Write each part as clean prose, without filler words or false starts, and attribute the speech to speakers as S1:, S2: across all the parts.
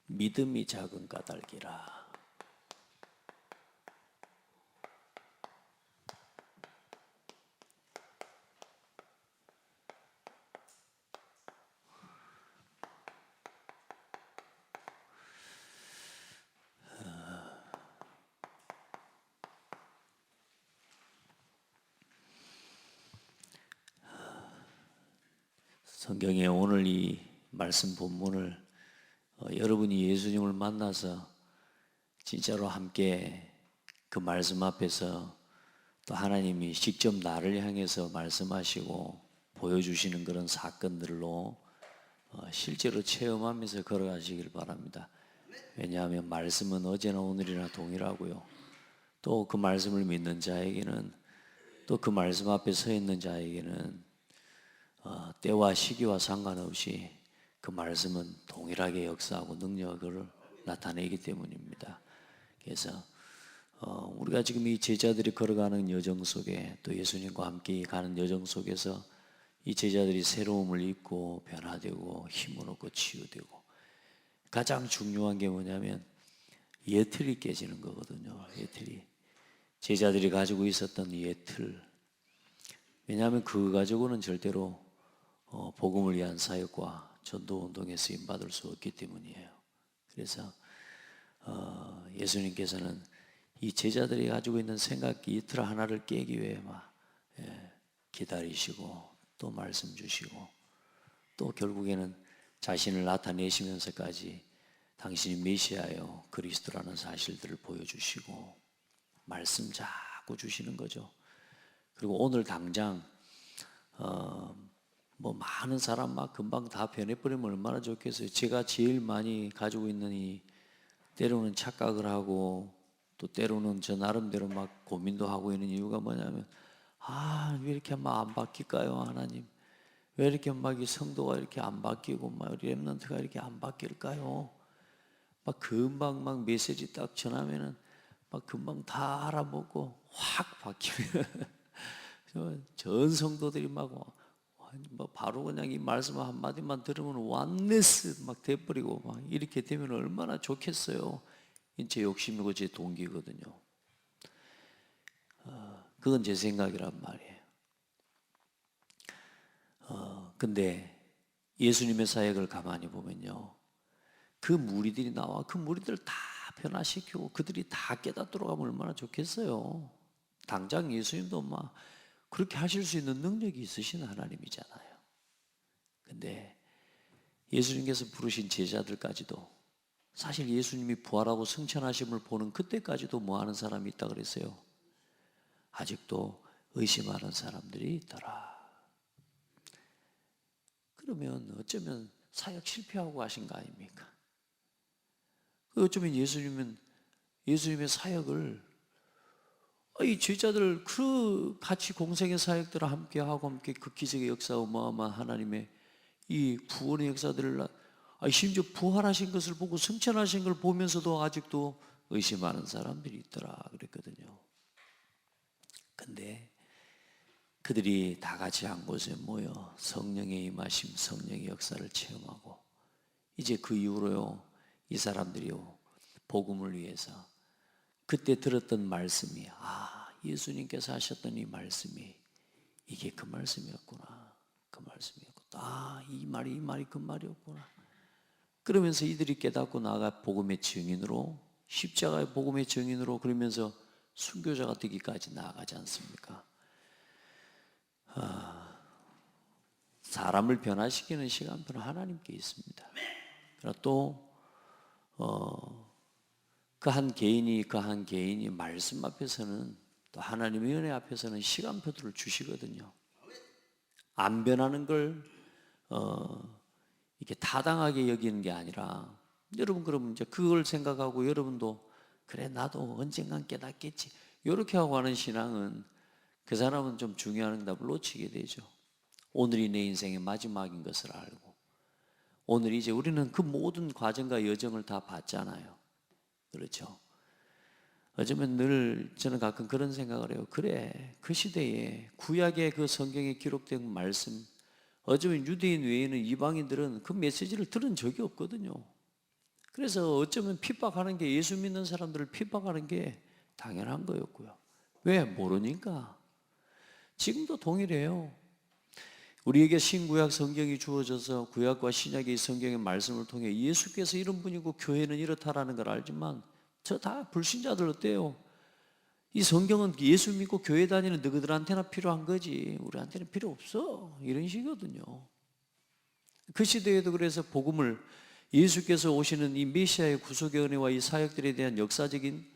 S1: 믿음이 작은 까닭이라. 성경에 오늘 이 말씀 본문을 여러분이 예수님을 만나서 진짜로 함께 그 말씀 앞에서 또 하나님이 직접 나를 향해서 말씀하시고 보여주시는 그런 사건들로 실제로 체험하면서 걸어가시길 바랍니다. 왜냐하면 말씀은 어제나 오늘이나 동일하고요. 또 그 말씀을 믿는 자에게는, 또 그 말씀 앞에 서 있는 자에게는 때와 시기와 상관없이 그 말씀은 동일하게 역사하고 능력을 나타내기 때문입니다. 그래서 우리가 지금 이 제자들이 걸어가는 여정 속에, 또 예수님과 함께 가는 여정 속에서 이 제자들이 새로움을 입고 변화되고 힘을 얻고 치유되고, 가장 중요한 게 뭐냐면 예틀이 깨지는 거거든요. 예틀이, 제자들이 가지고 있었던 예틀. 왜냐하면 그거 가지고는 절대로 복음을 위한 사역과 전도운동에 쓰임받을 수 없기 때문이에요. 그래서 예수님께서는 이 제자들이 가지고 있는 생각 이틀 하나를 깨기 위해 막 기다리시고, 또 말씀 주시고, 또 결국에는 자신을 나타내시면서까지 당신이 메시아요 그리스도라는 사실들을 보여주시고 말씀 자꾸 주시는 거죠. 그리고 오늘 당장 뭐 많은 사람 막 금방 다 변해버리면 얼마나 좋겠어요. 제가 제일 많이 가지고 있는 이 때로는 착각을 하고, 또 때로는 저 나름대로 막 고민도 하고 있는 이유가 뭐냐면, 왜 이렇게 막 안 바뀔까요, 하나님? 왜 이렇게 막 이 성도가 이렇게 안 바뀌고 막 우리 랩런트가 이렇게 안 바뀔까요? 막 금방 막 메시지 딱 전하면은 막 금방 다 알아먹고 확 바뀌면 전 성도들이 막 바로 그냥 이 말씀 한마디만 들으면 완네스 막 돼버리고 막 이렇게 되면 얼마나 좋겠어요. 제 욕심이고 제 동기거든요. 그건 제 생각이란 말이에요. 근데 예수님의 사역을 가만히 보면요, 그 무리들이 나와 그 무리들을 다 변화시키고 그들이 다 깨닫도록 하면 얼마나 좋겠어요. 당장 예수님도 막 그렇게 하실 수 있는 능력이 있으신 하나님이잖아요. 근데 예수님께서 부르신 제자들까지도, 사실 예수님이 부활하고 승천하심을 보는 그때까지도 뭐 하는 사람이 있다 그랬어요? 아직도 의심하는 사람들이 있더라. 그러면 어쩌면 사역 실패하고 가신 거 아닙니까? 어쩌면 예수님의 사역을, 이 제자들 그 같이 공생의 사역들을 함께 하고 함께 그 기적의 역사, 어마어마한 하나님의 이 구원의 역사들을, 심지어 부활하신 것을 보고 승천하신 걸 보면서도 아직도 의심하는 사람들이 있더라 그랬거든요. 근데 그들이 다 같이 한 곳에 모여 성령의 임하심, 성령의 역사를 체험하고, 이제 그 이후로요, 이 사람들이요, 복음을 위해서 그때 들었던 말씀이, 예수님께서 하셨던 이 말씀이 이게 그 말씀이었구나, 그 말씀이었구나, 이 말이 그 말이었구나. 그러면서 이들이 깨닫고 나아가 복음의 증인으로, 십자가의 복음의 증인으로, 그러면서 순교자가 되기까지 나아가지 않습니까? 사람을 변화시키는 시간표는 하나님께 있습니다. 그러나 또 그 한 개인이 말씀 앞에서는, 또 하나님의 은혜 앞에서는 시간표들을 주시거든요. 안 변하는 걸 이렇게 타당하게 여기는 게 아니라, 여러분 그러면 이제 그걸 생각하고 여러분도 그래 나도 언젠간 깨닫겠지 이렇게 하고 하는 신앙은, 그 사람은 좀 중요한 답을 놓치게 되죠. 오늘이 내 인생의 마지막인 것을 알고, 오늘 이제 우리는 그 모든 과정과 여정을 다 봤잖아요. 그렇죠? 어쩌면 늘 저는 가끔 그런 생각을 해요. 그래, 그 시대에 구약의 그 성경에 기록된 말씀, 어쩌면 유대인 외에는 이방인들은 그 메시지를 들은 적이 없거든요. 그래서 어쩌면 핍박하는 게, 예수 믿는 사람들을 핍박하는 게 당연한 거였고요. 왜? 모르니까. 지금도 동일해요. 우리에게 신구약 성경이 주어져서 구약과 신약의 성경의 말씀을 통해 예수께서 이런 분이고 교회는 이렇다라는 걸 알지만, 저 다 불신자들 어때요? 이 성경은 예수 믿고 교회 다니는 너희들한테나 필요한 거지 우리한테는 필요 없어, 이런 식이거든요. 그 시대에도 그래서 복음을, 예수께서 오시는 이 메시아의 구속의 은혜와 이 사역들에 대한 역사적인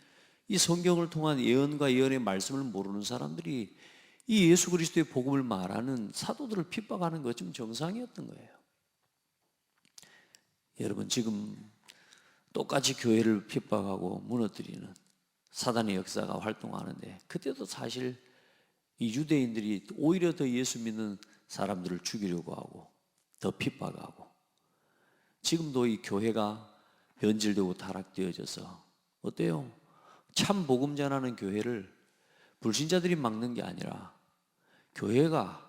S1: 이 성경을 통한 예언과 예언의 말씀을 모르는 사람들이 이 예수 그리스도의 복음을 말하는 사도들을 핍박하는 것 좀 정상이었던 거예요. 여러분, 지금 똑같이 교회를 핍박하고 무너뜨리는 사단의 역사가 활동하는데, 그때도 사실 이 유대인들이 오히려 더 예수 믿는 사람들을 죽이려고 하고 더 핍박하고, 지금도 이 교회가 변질되고 타락되어져서 어때요? 참 복음 전하는 교회를 불신자들이 막는 게 아니라 교회가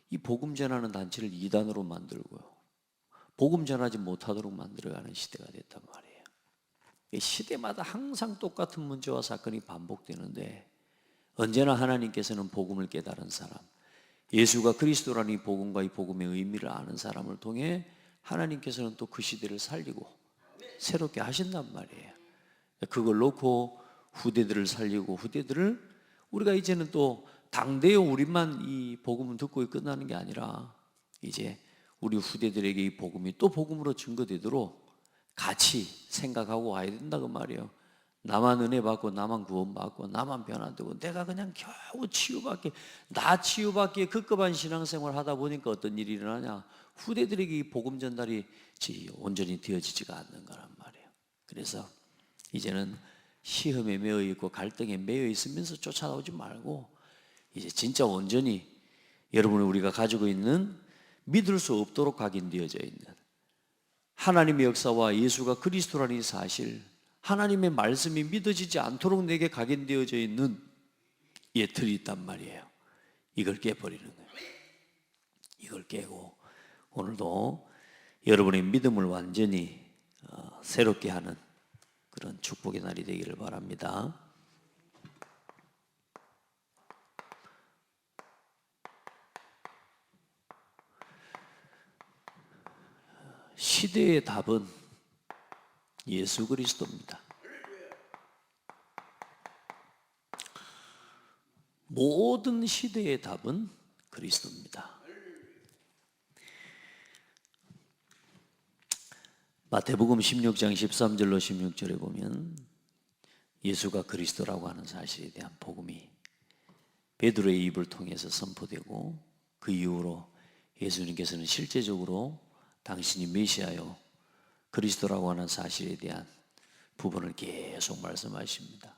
S1: 이 복음 전하는 단체를 이단으로 만들고요, 복음 전하지 못하도록 만들어가는 시대가 됐단 말이에요. 이 시대마다 항상 똑같은 문제와 사건이 반복되는데, 언제나 하나님께서는 복음을 깨달은 사람, 예수가 그리스도라는 이 복음과 이 복음의 의미를 아는 사람을 통해 하나님께서는 또 그 시대를 살리고 새롭게 하신단 말이에요. 그걸 놓고 후대들을 살리고, 후대들을 우리가 이제는 또 당대의 우리만 이 복음을 듣고 끝나는 게 아니라, 이제 우리 후대들에게 이 복음이 또 복음으로 증거되도록 같이 생각하고 와야 된다고 말이에요. 나만 은혜 받고 나만 구원받고 나만 변화되고 내가 그냥 겨우 치유받기, 나 치유받기에 급급한 신앙생활 하다 보니까 어떤 일이 일어나냐, 후대들에게 이 복음 전달이 온전히 되어지지가 않는 거란 말이에요. 그래서 이제는 시험에 매여 있고 갈등에 매여 있으면서 쫓아오지 말고, 이제 진짜 온전히 여러분이 우리가 가지고 있는 믿을 수 없도록 각인되어져 있는 하나님의 역사와 예수가 그리스도라는 사실, 하나님의 말씀이 믿어지지 않도록 내게 각인되어져 있는 예틀이 있단 말이에요. 이걸 깨버리는 거예요. 이걸 깨고 오늘도 여러분의 믿음을 완전히 새롭게 하는 그런 축복의 날이 되기를 바랍니다. 시대의 답은 예수 그리스도입니다. 모든 시대의 답은 그리스도입니다. 마태복음 16장 13절로 16절에 보면 예수가 그리스도라고 하는 사실에 대한 복음이 베드로의 입을 통해서 선포되고, 그 이후로 예수님께서는 실제적으로 당신이 메시아요 그리스도라고 하는 사실에 대한 부분을 계속 말씀하십니다.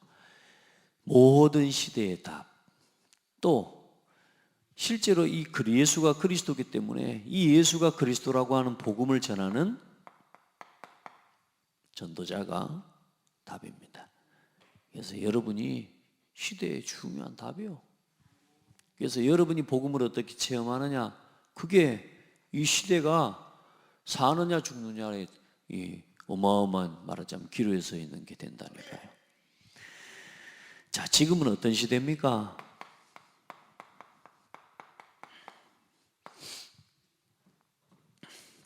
S1: 모든 시대의 답, 또 실제로 이 예수가 그리스도이기 때문에 이 예수가 그리스도라고 하는 복음을 전하는 전도자가 답입니다. 그래서 여러분이 시대의 중요한 답이요. 그래서 여러분이 복음을 어떻게 체험하느냐, 그게 이 시대가 사느냐 죽느냐의 이 어마어마한, 말하자면 기로에 서 있는 게 된다니까요. 자, 지금은 어떤 시대입니까?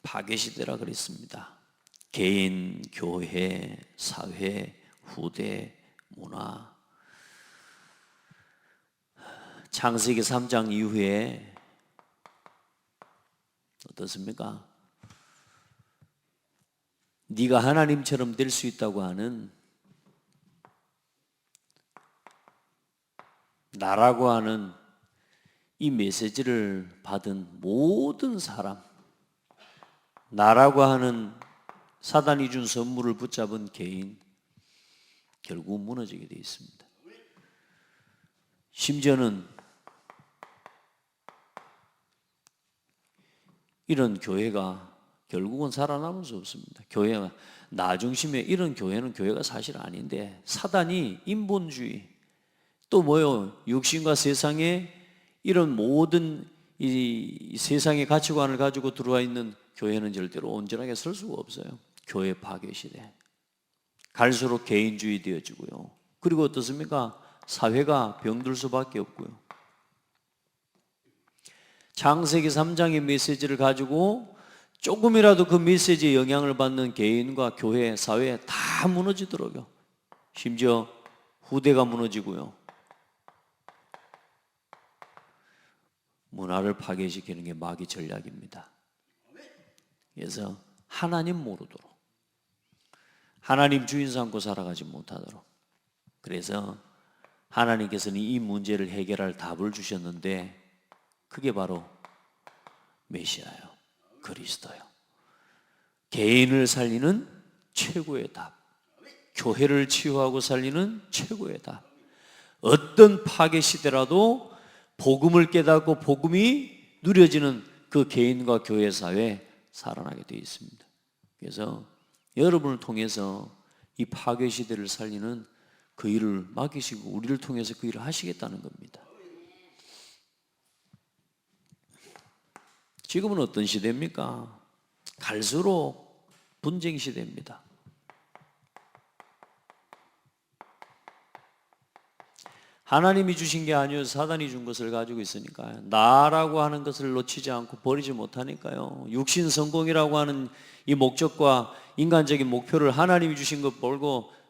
S1: 파괴 시대라 그랬습니다. 개인, 교회, 사회, 후대, 문화. 창세기 3장 이후에 어떻습니까? 네가 하나님처럼 될 수 있다고 하는, 나라고 하는 이 메시지를 받은 모든 사람, 나라고 하는 사단이 준 선물을 붙잡은 개인, 결국 무너지게 되어 있습니다. 심지어는 이런 교회가 결국은 살아남을 수 없습니다. 교회가 나 중심의 이런 교회는 교회가 사실 아닌데, 사단이 인본주의, 또 육신과 세상의 이런 모든 이 세상의 가치관을 가지고 들어와 있는 교회는 절대로 온전하게 설 수가 없어요. 교회 파괴 시대. 갈수록 개인주의 되어지고요. 그리고 어떻습니까? 사회가 병들 수밖에 없고요. 창세기 3장의 메시지를 가지고 조금이라도 그 메시지에 영향을 받는 개인과 교회, 사회 다 무너지더라고요. 심지어 후대가 무너지고요. 문화를 파괴시키는 게 마귀 전략입니다. 그래서 하나님 모르도록, 하나님 주인 삼고 살아가지 못하도록. 그래서 하나님께서는 이 문제를 해결할 답을 주셨는데 그게 바로 메시아요, 그리스도요. 개인을 살리는 최고의 답, 교회를 치유하고 살리는 최고의 답. 어떤 파괴 시대라도 복음을 깨닫고 복음이 누려지는 그 개인과 교회 사회에 살아나게 되어 있습니다. 그래서 여러분을 통해서 이 파괴 시대를 살리는 그 일을 맡기시고 우리를 통해서 그 일을 하시겠다는 겁니다. 지금은 어떤 시대입니까? 갈수록 분쟁 시대입니다. 하나님이 주신 게 아니요 사단이 준 것을 가지고 있으니까요. 나라고 하는 것을 놓치지 않고 버리지 못하니까요. 육신 성공이라고 하는 이 목적과 인간적인 목표를 하나님이 주신 것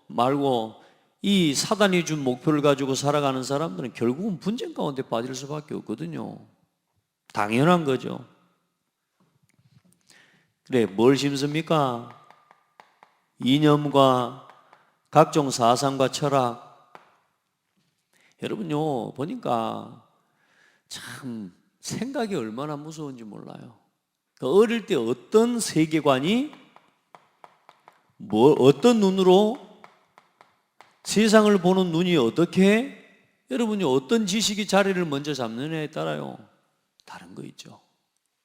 S1: 말고 이 사단이 준 목표를 가지고 살아가는 사람들은 결국은 분쟁 가운데 빠질 수밖에 없거든요. 당연한 거죠. 그래, 뭘 심습니까? 이념과 각종 사상과 철학. 여러분요, 보니까 참 생각이 얼마나 무서운지 몰라요. 어릴 때 어떤 세계관이 어떤 눈으로 세상을 보는 눈이 어떻게 여러분이 어떤 지식이 자리를 먼저 잡느냐에 따라요 다른 거 있죠.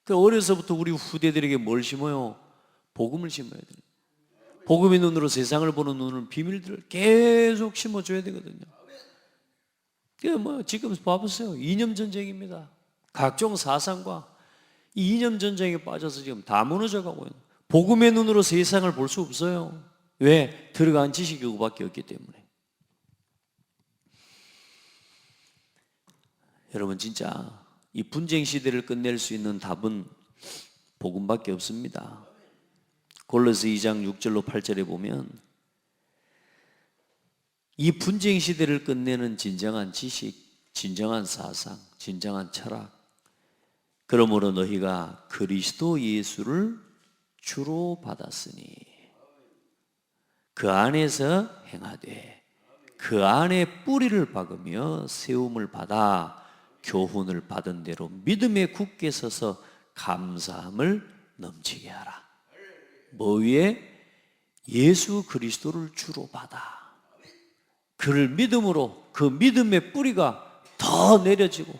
S1: 어려서부터 우리 후대들에게 뭘 심어요? 복음을 심어야 돼요. 복음의 눈으로 세상을 보는 눈을 비밀들을 계속 심어줘야 되거든요. 지금 봐보세요. 이념 전쟁입니다. 각종 사상과 이 이념 전쟁에 빠져서 지금 다 무너져가고 있는. 복음의 눈으로 세상을 볼 수 없어요. 왜? 들어간 지식이 그거밖에 없기 때문에. 여러분 진짜 이 분쟁 시대를 끝낼 수 있는 답은 복음밖에 없습니다. 골로새 2장 6절로 8절에 보면 이 분쟁 시대를 끝내는 진정한 지식, 진정한 사상, 진정한 철학. 그러므로 너희가 그리스도 예수를 주로 받았으니 그 안에서 행하되 그 안에 뿌리를 박으며 세움을 받아 교훈을 받은 대로 믿음에 굳게 서서 감사함을 넘치게 하라. 뭐 위에? 예수 그리스도를 주로 받아. 그를 믿음으로 그 믿음의 뿌리가 더 내려지고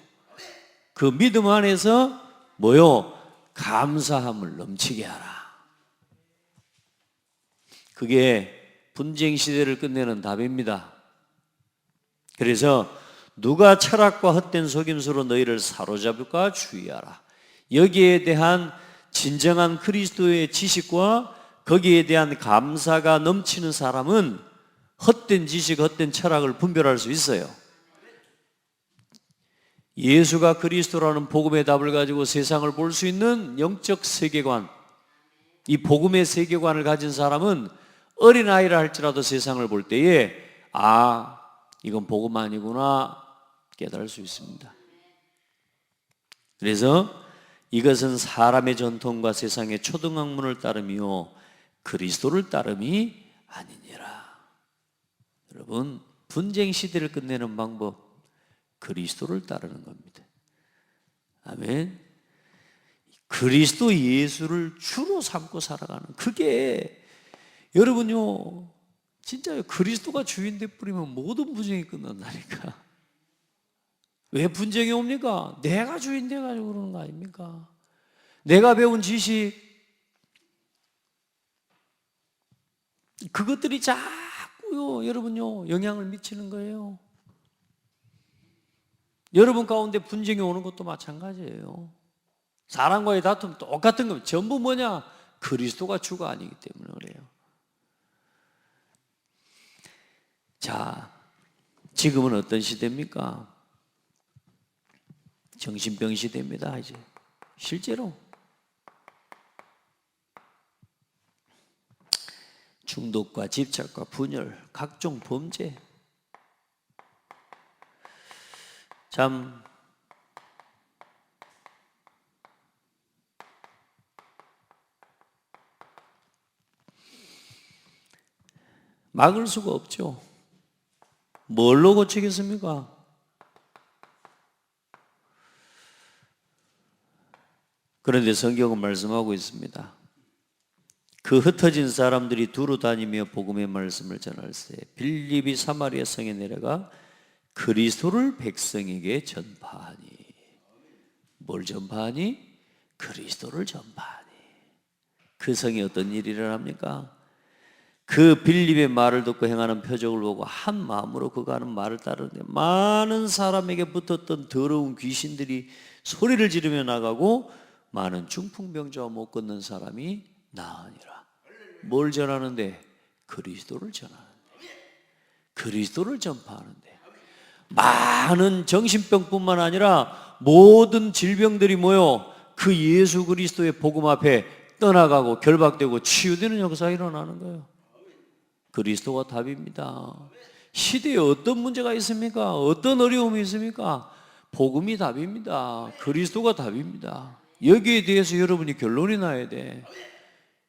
S1: 그 믿음 안에서 뭐요? 감사함을 넘치게 하라. 그게 분쟁 시대를 끝내는 답입니다. 그래서 누가 철학과 헛된 속임수로 너희를 사로잡을까 주의하라. 여기에 대한 진정한 그리스도의 지식과 거기에 대한 감사가 넘치는 사람은 헛된 지식, 헛된 철학을 분별할 수 있어요. 예수가 그리스도라는 복음의 답을 가지고 세상을 볼 수 있는 영적 세계관, 이 복음의 세계관을 가진 사람은 어린아이라 할지라도 세상을 볼 때에 이건 복음 아니구나 깨달을 수 있습니다. 그래서 이것은 사람의 전통과 세상의 초등학문을 따름이요 그리스도를 따름이 아니니라. 여러분 분쟁 시대를 끝내는 방법 그리스도를 따르는 겁니다. 아멘. 그리스도 예수를 주로 삼고 살아가는 그게 여러분요 진짜 그리스도가 주인 돼 뿌리면 모든 분쟁이 끝난다니까. 왜 분쟁이 옵니까? 내가 주인 돼가지고 그러는 거 아닙니까? 내가 배운 지식 그것들이 자꾸요 여러분요 영향을 미치는 거예요. 여러분 가운데 분쟁이 오는 것도 마찬가지예요. 사람과의 다툼 똑같은 겁니다. 전부 뭐냐? 그리스도가 주가 아니기 때문에 그래요. 자, 지금은 어떤 시대입니까? 정신병 시대입니다. 이제 실제로 중독과 집착과 분열, 각종 범죄. 참 막을 수가 없죠. 뭘로 고치겠습니까? 그런데 성경은 말씀하고 있습니다. 그 흩어진 사람들이 두루 다니며 복음의 말씀을 전할세 빌립이 사마리아 성에 내려가 그리스도를 백성에게 전파하니. 뭘 전파하니? 그리스도를 전파하니. 그 성이 어떤 일을 합니까? 그 빌립의 말을 듣고 행하는 표적을 보고 한 마음으로 그가 하는 말을 따르는데 많은 사람에게 붙었던 더러운 귀신들이 소리를 지르며 나가고 많은 중풍병자와 못 걷는 사람이 나으니라. 뭘 전하는데? 그리스도를 전하는데, 그리스도를 전파하는데. 많은 정신병뿐만 아니라 모든 질병들이 모여 그 예수 그리스도의 복음 앞에 떠나가고 결박되고 치유되는 역사가 일어나는 거예요. 그리스도가 답입니다. 시대에 어떤 문제가 있습니까? 어떤 어려움이 있습니까? 복음이 답입니다. 그리스도가 답입니다. 여기에 대해서 여러분이 결론이 나야 돼.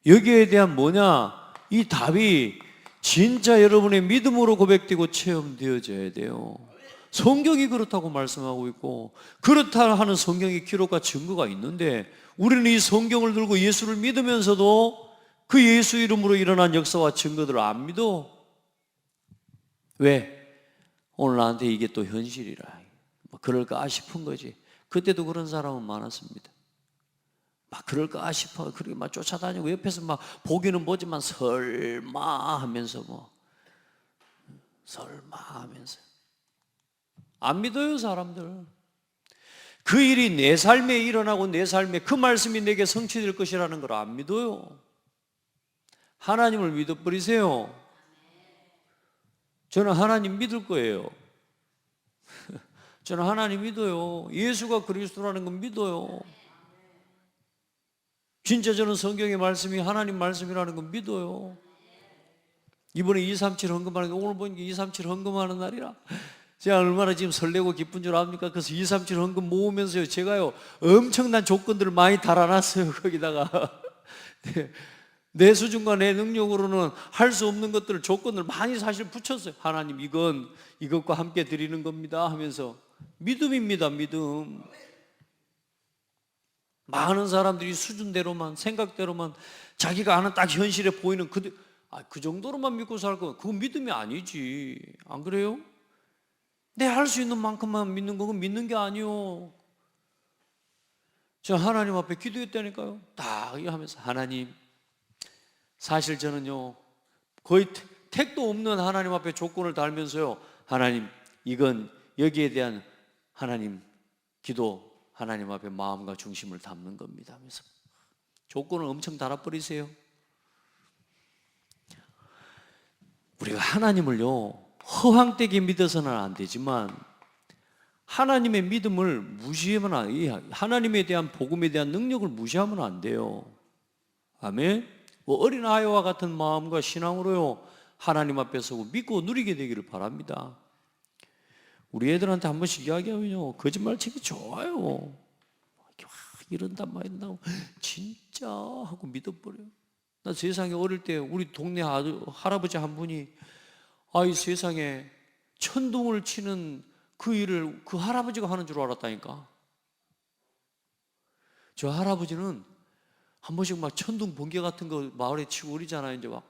S1: 여기에 대한 뭐냐? 이 답이 진짜 여러분의 믿음으로 고백되고 체험되어져야 돼요. 성경이 그렇다고 말씀하고 있고 그렇다 하는 성경의 기록과 증거가 있는데 우리는 이 성경을 들고 예수를 믿으면서도 그 예수 이름으로 일어난 역사와 증거들을 안 믿어. 왜? 오늘 나한테 이게 또 현실이라. 그럴까 싶은 거지. 그때도 그런 사람은 많았습니다. 막 그럴까 싶어. 그렇게 막 쫓아다니고 옆에서 막 보기는 보지만 설마 하면서 설마 하면서 안 믿어요 사람들. 그 일이 내 삶에 일어나고 내 삶에 그 말씀이 내게 성취될 것이라는 걸 안 믿어요. 하나님을 믿어버리세요. 저는 하나님 믿을 거예요. 저는 하나님 믿어요. 예수가 그리스도라는 건 믿어요. 진짜 저는 성경의 말씀이 하나님 말씀이라는 건 믿어요. 이번에 237 헌금하는 거 오늘 보니까 237 헌금하는 날이라 제가 얼마나 지금 설레고 기쁜 줄 압니까? 그래서 237 헌금 모으면서요 제가요 엄청난 조건들을 많이 달아놨어요. 거기다가 내 수준과 내 능력으로는 할 수 없는 것들을 조건을 많이 사실 붙였어요. 하나님 이것과 함께 드리는 겁니다 하면서. 믿음입니다. 믿음. 많은 사람들이 수준대로만 생각대로만 자기가 아는 딱 현실에 보이는 그 정도로만 믿고 살고 그건 믿음이 아니지. 안 그래요? 내 할 수 있는 만큼만 믿는 건 믿는 게 아니요. 저 하나님 앞에 기도했다니까요. 딱 하면서 하나님 사실 저는요 거의 택도 없는 하나님 앞에 조건을 달면서요 하나님 이건 여기에 대한 하나님 기도 하나님 앞에 마음과 중심을 담는 겁니다 하면서 조건을 엄청 달아버리세요. 우리가 하나님을요 허황되게 믿어서는 안 되지만 하나님의 믿음을 무시하면 하나님에 대한 복음에 대한 능력을 무시하면 안 돼요. 아멘. 어린아이와 같은 마음과 신앙으로요 하나님 앞에 서고 믿고 누리게 되기를 바랍니다. 우리 애들한테 한 번씩 이야기하면요 거짓말치기 좋아요. 이런단 말이다 진짜 하고 믿어버려요. 나 세상에 어릴 때 우리 동네 할아버지 한 분이 이 세상에 천둥을 치는 그 일을 그 할아버지가 하는 줄 알았다니까. 저 할아버지는 한 번씩 막 천둥 번개 같은 거 마을에 치고 그러잖아요. 이제 막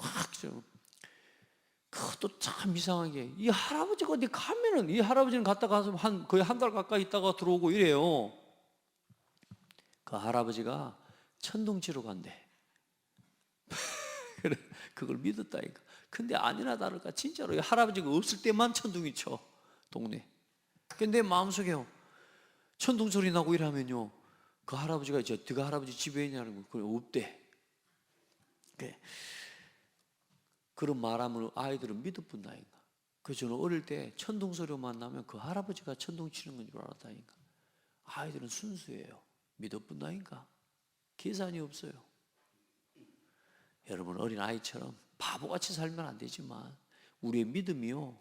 S1: 그것도 참 이상하게 이 할아버지가 어디 가면은 이 할아버지는 갔다 가서 거의 한 달 가까이 있다가 들어오고 이래요. 그 할아버지가 천둥 치러 간대. 그래 그걸 믿었다니까. 근데 아니나 다를까 진짜로 이 할아버지가 없을 때만 천둥이 쳐 동네. 근데 내 마음속에요 천둥 소리 나고 이러면요, 그 할아버지가 그 할아버지 집에 있냐는 거 그건 없대. 그런 말하면 아이들은 믿어본다니까. 그래서 저는 어릴 때 천둥 소리만 나면 그 할아버지가 천둥 치는 건 줄 알았다니까. 아이들은 순수해요. 믿어본다니까. 계산이 없어요. 여러분, 어린 아이처럼 바보같이 살면 안 되지만 우리의 믿음이요,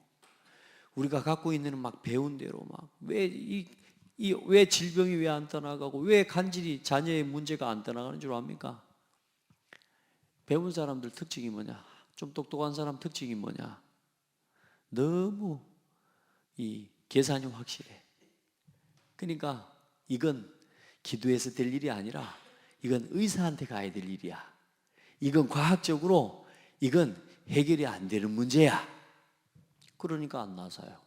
S1: 우리가 갖고 있는 막 배운 대로 막 왜 질병이 왜 안 떠나가고 왜 간질이 자녀의 문제가 안 떠나가는 줄 압니까? 배운 사람들 특징이 뭐냐? 좀 똑똑한 사람 특징이 뭐냐? 너무 이 계산이 확실해. 그러니까 이건 기도해서 될 일이 아니라 이건 의사한테 가야 될 일이야. 이건 과학적으로 이건 해결이 안 되는 문제야. 그러니까 안 나서요.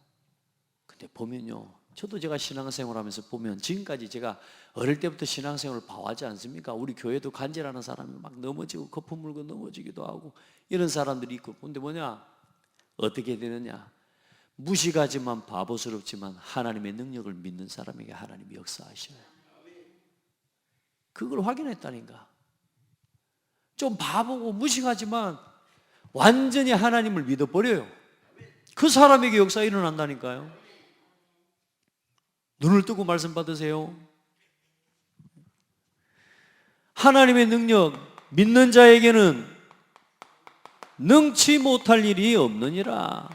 S1: 근데 보면요, 저도 제가 신앙생활 하면서 보면 지금까지 제가 어릴 때부터 신앙생활을 봐왔지 않습니까? 우리 교회도 간절하는 사람이 막 넘어지고 거품 물고 넘어지기도 하고 이런 사람들이 있고. 근데 뭐냐? 어떻게 되느냐? 무식하지만 바보스럽지만 하나님의 능력을 믿는 사람에게 하나님이 역사하셔요. 그걸 확인했다니까. 좀 바보고 무식하지만 완전히 하나님을 믿어버려요. 그 사람에게 역사 일어난다니까요. 눈을 뜨고 말씀 받으세요. 하나님의 능력 믿는 자에게는 능치 못할 일이 없느니라.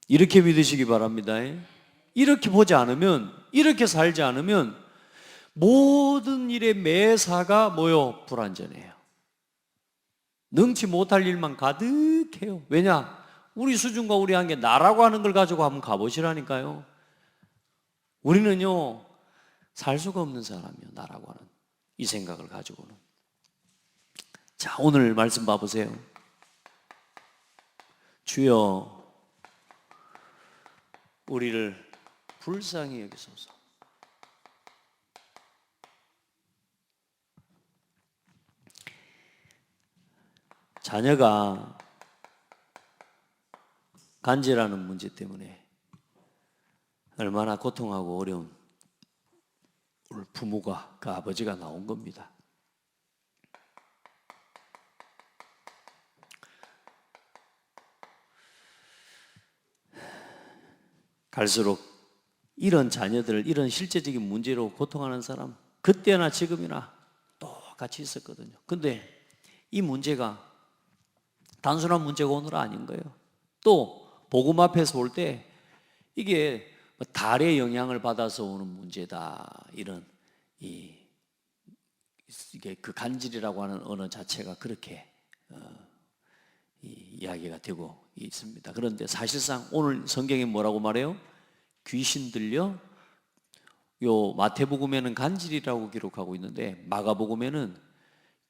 S1: 이렇게 믿으시기 바랍니다. 이렇게 보지 않으면, 이렇게 살지 않으면 모든 일의 매사가 뭐요? 불완전해요. 능치 못할 일만 가득해요. 왜냐? 우리 수준과 우리 한계, 나라고 하는 걸 가지고 한번 가보시라니까요. 우리는요, 살 수가 없는 사람이에요. 나라고 하는 이 생각을 가지고는. 자, 오늘 말씀 봐보세요. 주여, 우리를 불쌍히 여기소서. 자녀가 간질하는 문제 때문에 얼마나 고통하고 어려운 오늘 부모가, 그 아버지가 나온 겁니다. 갈수록 이런 자녀들, 이런 실제적인 문제로 고통하는 사람 그때나 지금이나 똑같이 있었거든요. 근데 이 문제가 단순한 문제가 오늘 아닌 거예요. 또 복음 앞에서 올 때 이게 달의 영향을 받아서 오는 문제다, 이런 이게 그 간질이라고 하는 언어 자체가 그렇게 이야기가 되고 있습니다. 그런데 사실상 오늘 성경이 뭐라고 말해요? 귀신 들려? 요 마태복음에는 간질이라고 기록하고 있는데 마가복음에는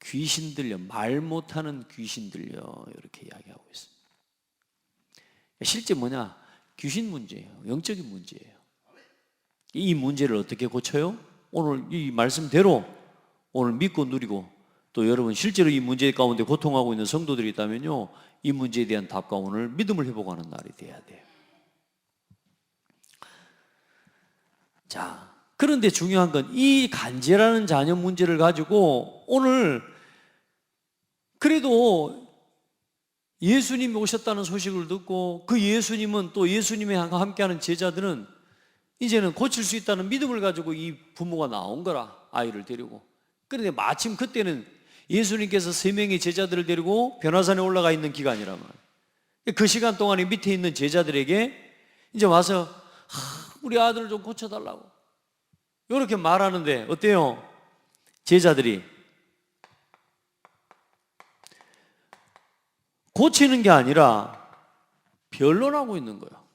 S1: 귀신 들려, 말 못하는 귀신 들려, 이렇게 이야기하고 있습니다. 실제 뭐냐? 귀신 문제예요. 영적인 문제예요. 이 문제를 어떻게 고쳐요? 오늘 이 말씀대로 오늘 믿고 누리고, 또 여러분 실제로 이 문제 가운데 고통하고 있는 성도들이 있다면요, 이 문제에 대한 답과 오늘 믿음을 회복하는 날이 돼야 돼요. 자, 그런데 중요한 건 이 간질하는 자녀 문제를 가지고 오늘 그래도 예수님이 오셨다는 소식을 듣고 그 예수님은 또 예수님이 함께하는 제자들은 이제는 고칠 수 있다는 믿음을 가지고 이 부모가 나온 거라, 아이를 데리고. 그런데 마침 그때는 예수님께서 3명의 제자들을 데리고 변화산에 올라가 있는 기간이란 말이에요. 그 시간 동안에 밑에 있는 제자들에게 이제 와서 우리 아들을 좀 고쳐달라고 이렇게 말하는데 어때요? 제자들이 고치는 게 아니라 변론하고 있는 거예요.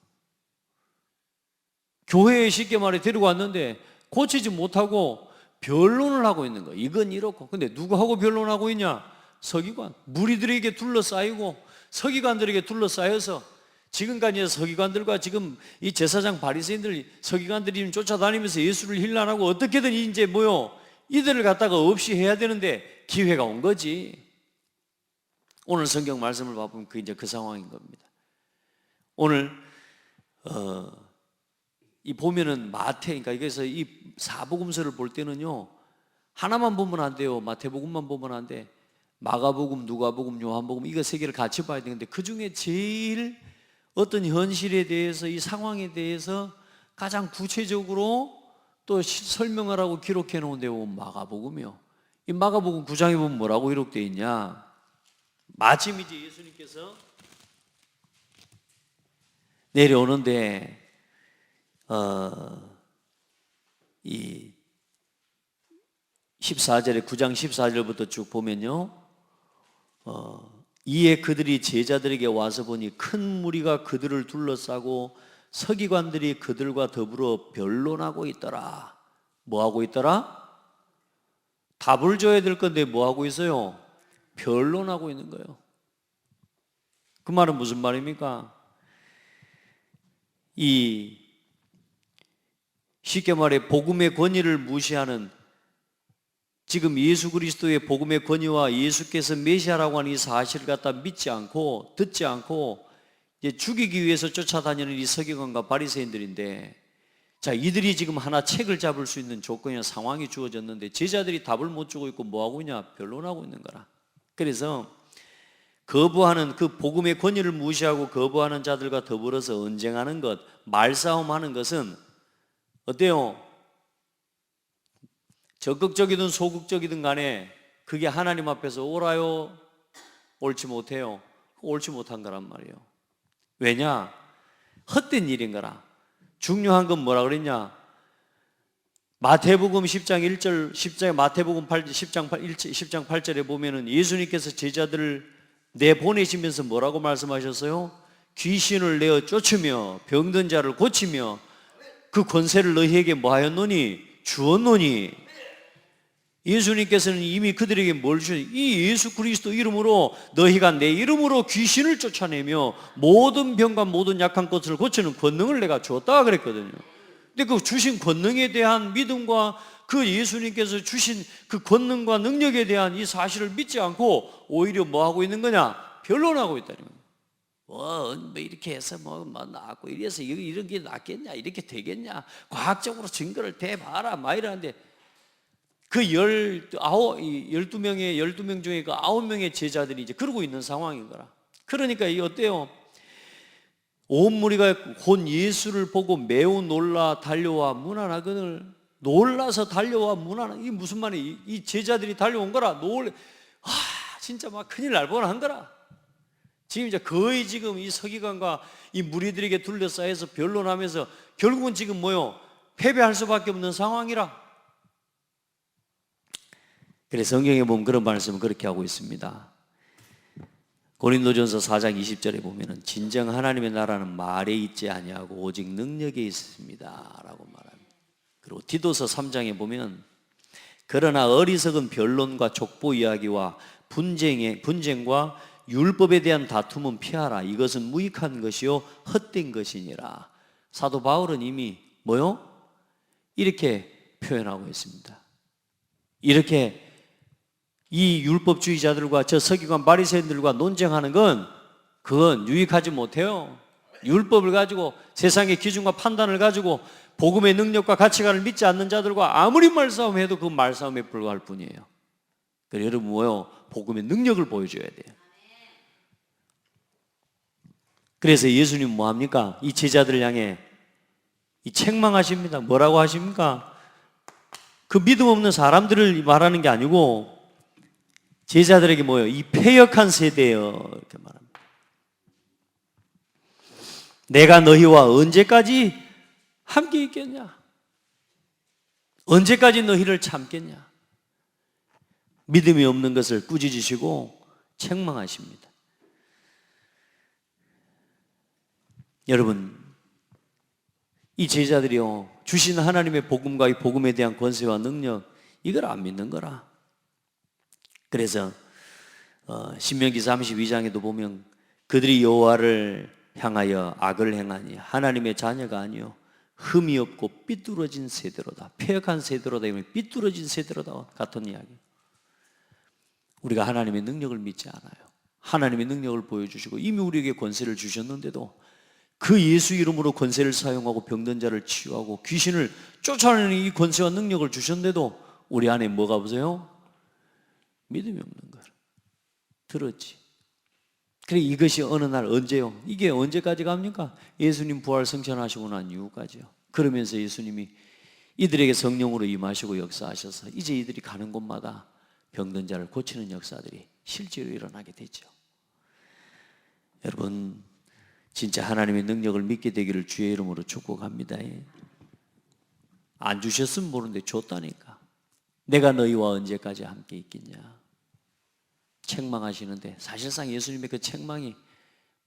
S1: 교회에 쉽게 말해 데리고 왔는데 고치지 못하고 변론을 하고 있는 거예요. 이건 이렇고. 근데 누구하고 변론하고 있냐? 서기관. 무리들에게 둘러싸이고 서기관들에게 둘러싸여서 지금까지 서기관들과 지금 이 제사장 바리새인들, 서기관들이 쫓아다니면서 예수를 힐난하고 어떻게든 이제 뭐요? 이들을 갖다가 없이 해야 되는데 기회가 온 거지. 오늘 성경 말씀을 봐보면 이제 그 상황인 겁니다. 오늘 이 보면은 마태, 그러니까 그래서 이 사복음서를 볼 때는요, 하나만 보면 안 돼요. 마태복음만 보면 안 돼. 마가복음, 누가복음, 요한복음, 이거 세 개를 같이 봐야 되는데, 그 중에 제일 어떤 현실에 대해서, 이 상황에 대해서 가장 구체적으로 또 설명을 하고 기록해 놓은 데 보면 마가복음이요. 이 마가복음 9장에 보면 뭐라고 기록되어 있냐? 마침 이제 예수님께서 내려오는데 이 14절에 9장 14절부터 쭉 보면요, 이에 그들이 제자들에게 와서 보니 큰 무리가 그들을 둘러싸고 서기관들이 그들과 더불어 변론하고 있더라. 뭐 하고 있더라? 답을 줘야 될 건데 뭐 하고 있어요? 변론하고 있는 거예요. 그 말은 무슨 말입니까? 이 쉽게 말해 복음의 권위를 무시하는, 지금 예수 그리스도의 복음의 권위와 예수께서 메시아라고 하는 이 사실을 갖다 믿지 않고 듣지 않고 이제 죽이기 위해서 쫓아다니는 이 서기관과 바리새인들인데, 자, 이들이 지금 하나 책을 잡을 수 있는 조건이나 상황이 주어졌는데 제자들이 답을 못 주고 있고 뭐 하고 있냐? 변론하고 있는 거라. 그래서 거부하는, 그 복음의 권위를 무시하고 거부하는 자들과 더불어서 언쟁하는 것, 말싸움하는 것은 어때요? 적극적이든 소극적이든 간에 그게 하나님 앞에서 옳아요? 옳지 못해요? 옳지 못한 거란 말이에요. 왜냐? 헛된 일인 거라. 중요한 건 뭐라 그랬냐? 마태복음 10장 1절, 10장 마태복음 10장 8절에 보면은 예수님께서 제자들을 내보내시면서 뭐라고 말씀하셨어요? 귀신을 내어 쫓으며 병든 자를 고치며 그 권세를 너희에게 뭐 하였노니? 주었노니. 예수님께서는 이미 그들에게 뭘 주셨어요? 이 예수 그리스도 이름으로 너희가 내 이름으로 귀신을 쫓아내며 모든 병과 모든 약한 것을 고치는 권능을 내가 주었다 그랬거든요. 근데 그 주신 권능에 대한 믿음과 그 예수님께서 주신 그 권능과 능력에 대한 이 사실을 믿지 않고 오히려 뭐 하고 있는 거냐? 변론하고 있다는 거예요. 뭐 이렇게 해서 뭐 나았고 이래서 이런 게 낫겠냐? 이렇게 되겠냐? 과학적으로 증거를 대봐라 막 이러는데, 그 12명 중에 그 9명의 제자들이 이제 그러고 있는 상황인 거라. 그러니까 이 어때요? 온 무리가 곧 예수를 보고 매우 놀라 달려와 문안하거늘. 놀라서 달려와 문안하. 이게 무슨 말이야? 이 제자들이 달려온 거라. 진짜 막 큰일 날 뻔한 거라. 지금 이제 거의 지금 이 서기관과 이 무리들에게 둘러싸여서 변론하면서 결국은 지금 뭐요? 패배할 수밖에 없는 상황이라. 그래서 성경에 보면 그런 말씀을 그렇게 하고 있습니다. 고린도전서 4장 20절에 보면은 진정 하나님의 나라는 말에 있지 아니하고 오직 능력에 있습니다 라고 말합니다. 그리고 디도서 3장에 보면 그러나 어리석은 변론과 족보 이야기와 분쟁과 율법에 대한 다툼은 피하라. 이것은 무익한 것이요 헛된 것이니라. 사도 바울은 이미 뭐요? 이렇게 표현하고 있습니다. 이렇게 이 율법주의자들과 저 서기관 바리새인들과 논쟁하는 건 그건 유익하지 못해요. 율법을 가지고 세상의 기준과 판단을 가지고 복음의 능력과 가치관을 믿지 않는 자들과 아무리 말싸움해도 그 말싸움에 불과할 뿐이에요. 그래서 여러분 뭐요? 복음의 능력을 보여줘야 돼요. 그래서 예수님 뭐 합니까? 이 제자들을 향해 이 책망하십니다. 뭐라고 하십니까? 그 믿음 없는 사람들을 말하는 게 아니고 제자들에게 뭐예요? 이 패역한 세대예요. 이렇게 말합니다. 내가 너희와 언제까지 함께 있겠냐? 언제까지 너희를 참겠냐? 믿음이 없는 것을 꾸짖으시고 책망하십니다. 여러분, 이 제자들이요, 주신 하나님의 복음과 이 복음에 대한 권세와 능력, 이걸 안 믿는 거라. 그래서 신명기 32장에도 보면 그들이 여호와를 향하여 악을 행하니 하나님의 자녀가 아니요 흠이 없고 삐뚤어진 세대로다. 패역한 세대로다. 삐뚤어진 세대로다 같은 이야기. 우리가 하나님의 능력을 믿지 않아요. 하나님의 능력을 보여주시고 이미 우리에게 권세를 주셨는데도 그 예수 이름으로 권세를 사용하고 병든 자를 치유하고 귀신을 쫓아내는 이 권세와 능력을 주셨는데도 우리 안에 뭐가 없어요? 믿음이 없는 거예요. 들었지. 그래, 이것이 어느 날 언제요? 이게 언제까지 갑니까? 예수님 부활 승천하시고 난 이후까지요. 그러면서 예수님이 이들에게 성령으로 임하시고 역사하셔서 이제 이들이 가는 곳마다 병든 자를 고치는 역사들이 실제로 일어나게 되죠. 여러분, 진짜 하나님의 능력을 믿게 되기를 주의 이름으로 축복합니다. 안 주셨으면 모르는데 줬다니까. 내가 너희와 언제까지 함께 있겠냐. 책망하시는데 사실상 예수님의 그 책망이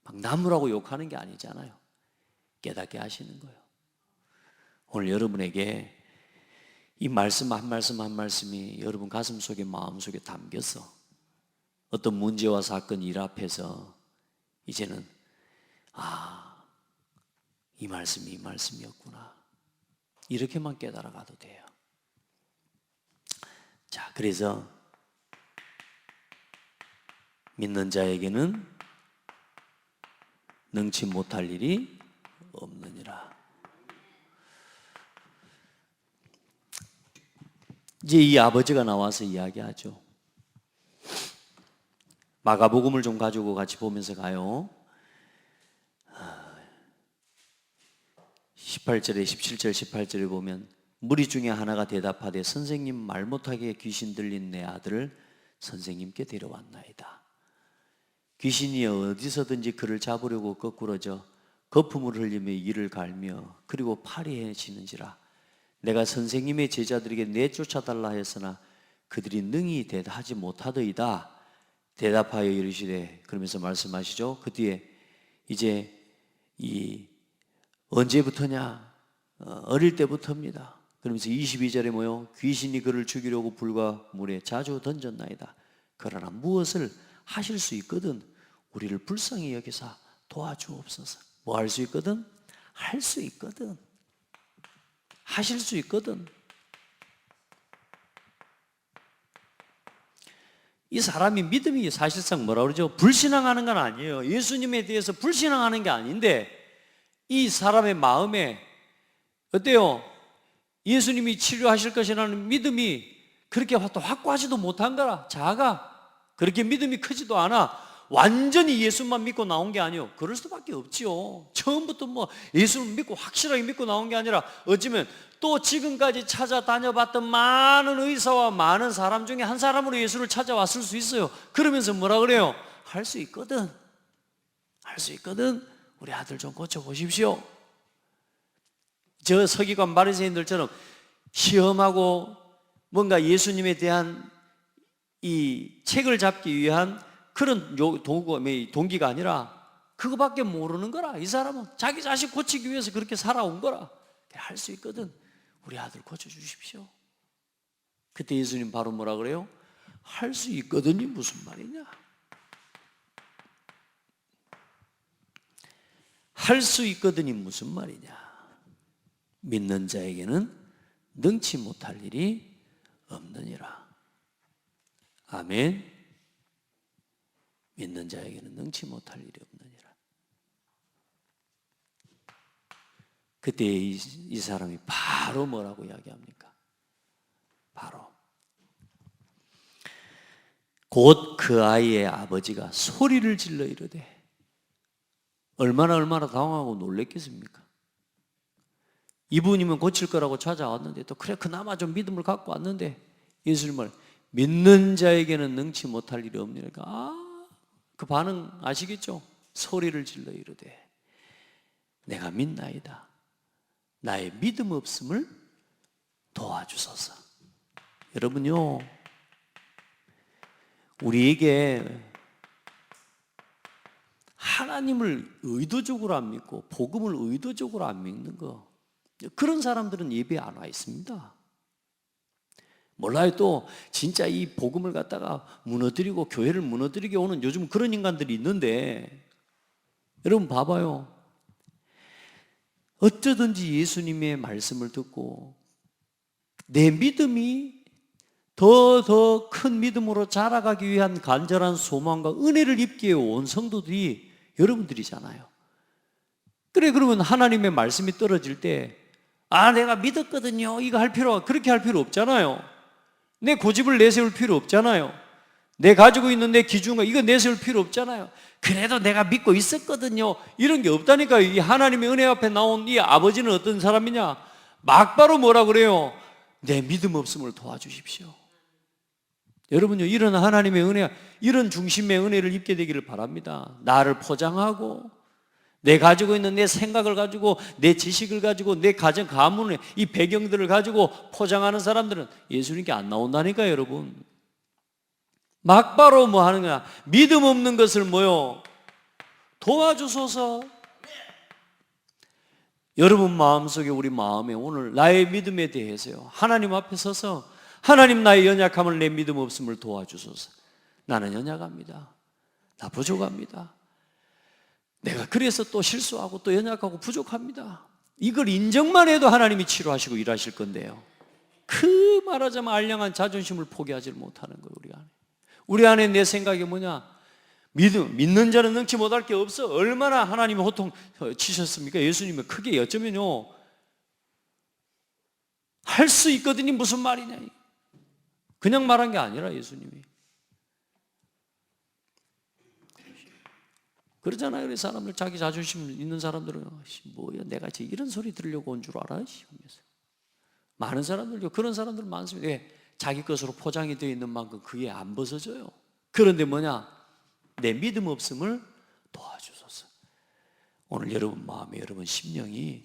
S1: 막 나무라고 욕하는 게 아니잖아요. 깨닫게 하시는 거예요. 오늘 여러분에게 이 말씀 한 말씀 한 말씀이 여러분 가슴 속에 마음 속에 담겨서 어떤 문제와 사건 일 앞에서 이제는 이 말씀이 이 말씀이었구나 이렇게만 깨달아가도 돼요. 자, 그래서 믿는 자에게는 능치 못할 일이 없느니라. 이제 이 아버지가 나와서 이야기하죠. 마가복음을 좀 가지고 같이 보면서 가요. 18절에 17절 18절에 보면 무리 중에 하나가 대답하되 선생님, 말 못하게 귀신 들린 내 아들을 선생님께 데려왔나이다. 귀신이 어디서든지 그를 잡으려고 거꾸러져 거품을 흘리며 이를 갈며 그리고 파리해지는지라. 내가 선생님의 제자들에게 내쫓아달라 했으나 그들이 능히 대답하지 못하더이다. 대답하여 이르시되, 그러면서 말씀하시죠. 그 뒤에 이제 언제부터냐? 어릴 때부터입니다. 그러면서 22절에 뭐요? 귀신이 그를 죽이려고 불과 물에 자주 던졌나이다. 그러나 무엇을 하실 수 있거든 우리를 불쌍히 여기사 도와주옵소서. 뭐 할 수 있거든? 할 수 있거든. 하실 수 있거든. 이 사람이 믿음이 사실상 뭐라 그러죠? 불신앙하는 건 아니에요. 예수님에 대해서 불신앙하는 게 아닌데 이 사람의 마음에 어때요? 예수님이 치료하실 것이라는 믿음이 그렇게 확고하지도 못한 거라. 작아. 그렇게 믿음이 크지도 않아. 완전히 예수만 믿고 나온 게 아니에요. 그럴 수밖에 없지요. 처음부터 예수를 믿고 확실하게 믿고 나온 게 아니라 어쩌면 또 지금까지 찾아다녀봤던 많은 의사와 많은 사람 중에 한 사람으로 예수를 찾아왔을 수 있어요. 그러면서 뭐라 그래요? 할 수 있거든. 할 수 있거든. 우리 아들 좀 고쳐보십시오. 저 서기관 바리새인들처럼 시험하고 뭔가 예수님에 대한 이 책을 잡기 위한 그런 동기가 아니라 그거밖에 모르는 거라. 이 사람은 자기 자식 고치기 위해서 그렇게 살아온 거라. 할 수 있거든. 우리 아들 고쳐주십시오. 그때 예수님 바로 뭐라 그래요? 할 수 있거든이 무슨 말이냐? 할 수 있거든이 무슨 말이냐? 믿는 자에게는 능치 못할 일이 없느니라. 아멘. 믿는 자에게는 능치 못할 일이 없느니라. 그때 이 사람이 바로 뭐라고 이야기합니까? 바로 곧 그 아이의 아버지가 소리를 질러 이르되, 얼마나 당황하고 놀랬겠습니까? 이분이면 고칠 거라고 찾아왔는데 또 그래 그나마 좀 믿음을 갖고 왔는데 예수님을 믿는 자에게는 능치 못할 일이 없느니까 그 반응 아시겠죠? 소리를 질러 이르되 내가 믿나이다. 나의 믿음 없음을 도와주소서. 여러분요, 우리에게 하나님을 의도적으로 안 믿고 복음을 의도적으로 안 믿는 거, 그런 사람들은 예배 안 와 있습니다. 몰라요. 또 진짜 이 복음을 갖다가 무너뜨리고 교회를 무너뜨리게 오는 요즘 그런 인간들이 있는데, 여러분 봐봐요. 어쩌든지 예수님의 말씀을 듣고 내 믿음이 더 큰 믿음으로 자라가기 위한 간절한 소망과 은혜를 입게 온 성도들이 여러분들이잖아요. 그래, 그러면 하나님의 말씀이 떨어질 때, 내가 믿었거든요, 이거 할 필요가, 그렇게 할 필요 없잖아요. 내 고집을 내세울 필요 없잖아요. 내 가지고 있는 내 기준과 이거 내세울 필요 없잖아요. 그래도 내가 믿고 있었거든요, 이런 게 없다니까. 이 하나님의 은혜 앞에 나온 이 아버지는 어떤 사람이냐? 막바로 뭐라 그래요? 내 믿음 없음을 도와주십시오. 여러분요, 이런 하나님의 은혜, 이런 중심의 은혜를 입게 되기를 바랍니다. 나를 포장하고 내 가지고 있는 내 생각을 가지고 내 지식을 가지고 내 가정 가문의 이 배경들을 가지고 포장하는 사람들은 예수님께 안 나온다니까요, 여러분. 막바로 뭐 하는 거야? 믿음 없는 것을 뭐요? 도와주소서. 여러분 마음속에, 우리 마음에 오늘 나의 믿음에 대해서요, 하나님 앞에 서서 하나님, 나의 연약함을, 내 믿음 없음을 도와주소서. 나는 연약합니다. 나 부족합니다. 내가 그래서 또 실수하고 또 연약하고 부족합니다. 이걸 인정만 해도 하나님이 치료하시고 일하실 건데요, 그 말하자면 알량한 자존심을 포기하지 못하는 거예요. 우리 안에 내 생각이 뭐냐? 믿는 자는 능치 못할 게 없어. 얼마나 하나님이 호통 치셨습니까? 예수님이 크게 여쩌면요, 할 수 있거든요. 무슨 말이냐? 그냥 말한 게 아니라 예수님이 그러잖아요. 우리 사람들, 자기 자존심 있는 사람들은 뭐야, 내가 이런 소리 들으려고 온 줄 알아? 하면서. 많은 사람들요, 그런 사람들 많습니다. 왜? 자기 것으로 포장이 되어 있는 만큼 그게 안 벗어져요. 그런데 뭐냐? 내 믿음 없음을 도와주소서. 오늘 여러분 마음에, 여러분 심령이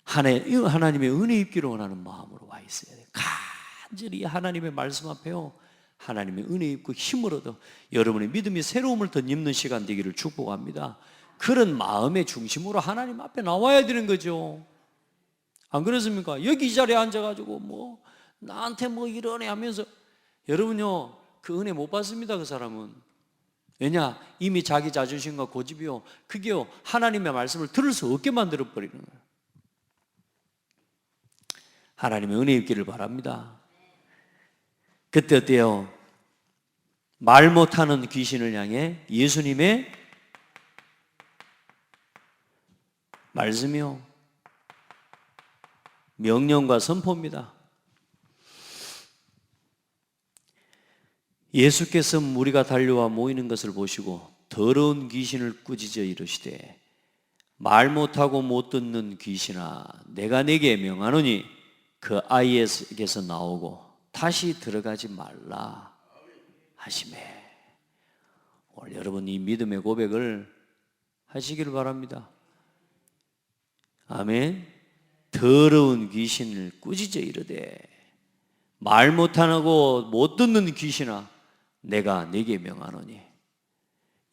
S1: 하나님의 은혜 입기를 원하는 마음으로 와 있어야 돼요. 간절히 하나님의 말씀 앞에요, 하나님의 은혜 입고 힘을 얻어 여러분의 믿음이 새로움을 덧입는 시간 되기를 축복합니다. 그런 마음의 중심으로 하나님 앞에 나와야 되는 거죠. 안 그렇습니까? 여기 이 자리에 앉아가지고 뭐 나한테 뭐 이러네 하면서, 여러분요, 그 은혜 못 받습니다. 그 사람은. 왜냐? 이미 자기 자존심과 고집이요, 그게요, 하나님의 말씀을 들을 수 없게 만들어 버리는 거예요. 하나님의 은혜 입기를 바랍니다. 그때 어때요? 말 못하는 귀신을 향해 예수님의 말씀이요, 명령과 선포입니다. 예수께서 무리가 달려와 모이는 것을 보시고 더러운 귀신을 꾸짖어 이르시되, 말 못하고 못 듣는 귀신아, 내가 네게 명하노니 그 아이에게서 나오고 다시 들어가지 말라 하시매. 오늘 여러분 이 믿음의 고백을 하시기를 바랍니다. 아멘. 더러운 귀신을 꾸짖어 이르되, 말 못하고 못 듣는 귀신아, 내가 네게 명하노니.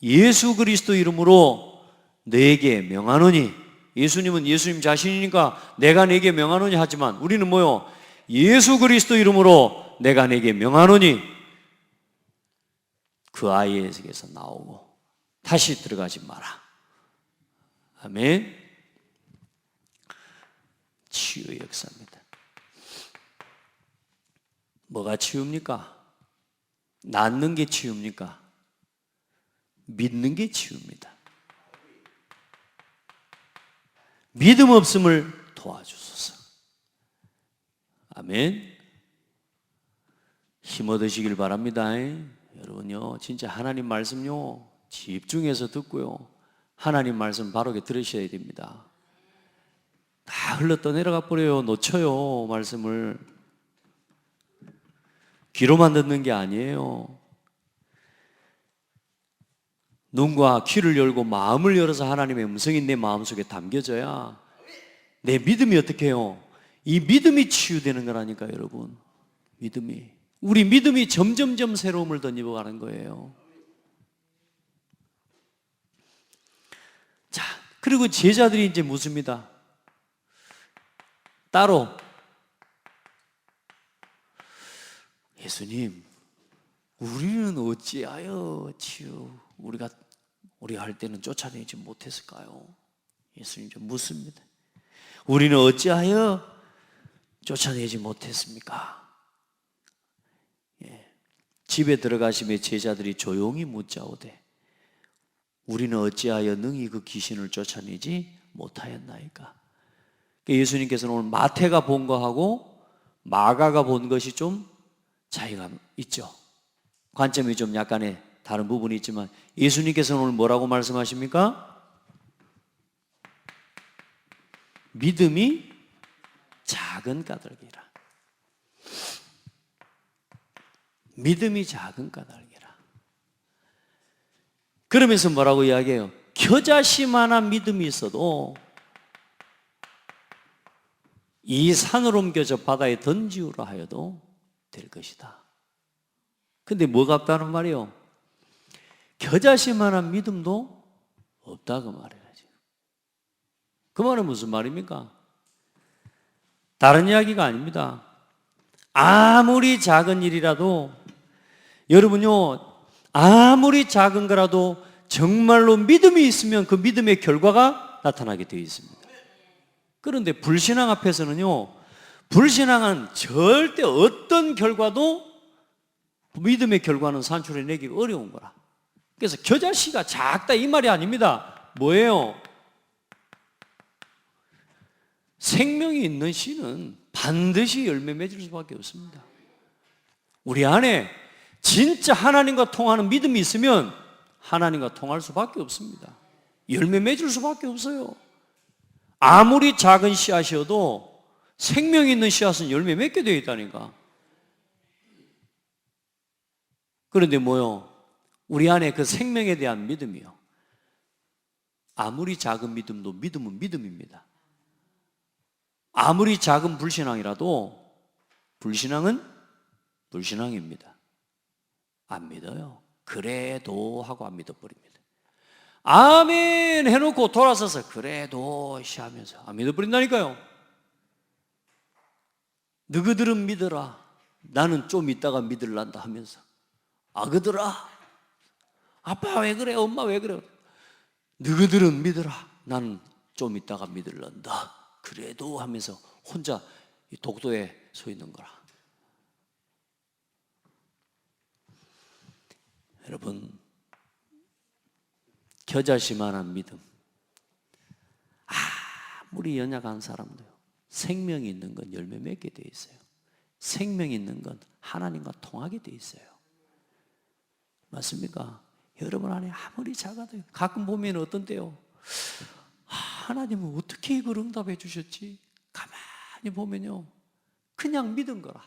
S1: 예수 그리스도 이름으로 네게 명하노니. 예수님은 예수님 자신이니까 내가 네게 명하노니 하지만, 우리는 뭐요? 예수 그리스도 이름으로 내가 네게 명하노니 그 아이에게서 나오고 다시 들어가지 마라. 아멘. 치유의 역사입니다. 뭐가 치유입니까? 낫는 게 치유입니까? 믿는 게 치유입니다. 믿음 없음을 도와주소서. 아멘. 힘 얻으시길 바랍니다. 여러분요, 진짜 하나님 말씀요, 집중해서 듣고요, 하나님 말씀 바르게 들으셔야 됩니다. 다 흘러떠내려가 버려요. 놓쳐요. 말씀을. 귀로만 듣는 게 아니에요. 눈과 귀를 열고 마음을 열어서 하나님의 음성이 내 마음속에 담겨져야 내 믿음이 어떻게 해요? 이 믿음이 치유되는 거라니까, 여러분. 믿음이. 우리 믿음이 점점점 새로움을 덧입어가는 거예요. 자, 그리고 제자들이 이제 묻습니다. 따로, 예수님, 우리는 어찌하여 우리가 할 때는 쫓아내지 못했을까요? 예수님 좀 묻습니다. 우리는 어찌하여 쫓아내지 못했습니까? 집에 들어가시며 제자들이 조용히 묻자오되, 우리는 어찌하여 능히 그 귀신을 쫓아내지 못하였나이까. 예수님께서는 오늘 마태가 본 거하고 마가가 본 것이 좀 차이가 있죠. 관점이 좀 약간의 다른 부분이 있지만 예수님께서는 오늘 뭐라고 말씀하십니까? 믿음이 작은 까닭이라. 믿음이 작은 까닭이라. 그러면서 뭐라고 이야기해요? 겨자씨만한 믿음이 있어도 이 산을 옮겨 저 바다에 던지우라 하여도 될 것이다. 근데 뭐가 없다는 말이요? 겨자씨만한 믿음도 없다 그 말이에요. 그 말은 무슨 말입니까? 다른 이야기가 아닙니다. 아무리 작은 일이라도 여러분요, 아무리 작은 거라도 정말로 믿음이 있으면 그 믿음의 결과가 나타나게 되어 있습니다. 그런데 불신앙 앞에서는요, 불신앙은 절대 어떤 결과도 믿음의 결과는 산출해내기가 어려운 거라. 그래서 겨자씨가 작다 이 말이 아닙니다. 뭐예요? 생명이 있는 씨는 반드시 열매 맺을 수밖에 없습니다. 우리 안에 진짜 하나님과 통하는 믿음이 있으면 하나님과 통할 수밖에 없습니다. 열매 맺을 수밖에 없어요. 아무리 작은 씨앗이어도 생명 있는 씨앗은 열매 맺게 되어 있다니까. 그런데 뭐요? 우리 안에 그 생명에 대한 믿음이요. 아무리 작은 믿음도 믿음은 믿음입니다. 아무리 작은 불신앙이라도 불신앙은 불신앙입니다. 안 믿어요. 그래도 하고 안 믿어버립니다. 아멘 해놓고 돌아서서 그래도 하면서 안 믿어버린다니까요. 너희들은 믿어라. 나는 좀 있다가 믿을란다 하면서 아그들아 아빠 왜 그래 엄마 왜 그래 너희들은 믿어라. 나는 좀 있다가 믿을란다. 그래도 하면서 혼자 독도에 서 있는 거라. 여러분, 겨자씨만한 믿음, 아무리 연약한 사람도요, 생명이 있는 건 열매 맺게 돼 있어요. 생명이 있는 건 하나님과 통하게 돼 있어요. 맞습니까? 여러분 안에 아무리 작아도 가끔 보면 어떤 때요, 하나님은 어떻게 이걸 응답해 주셨지? 가만히 보면요, 그냥 믿은 거라.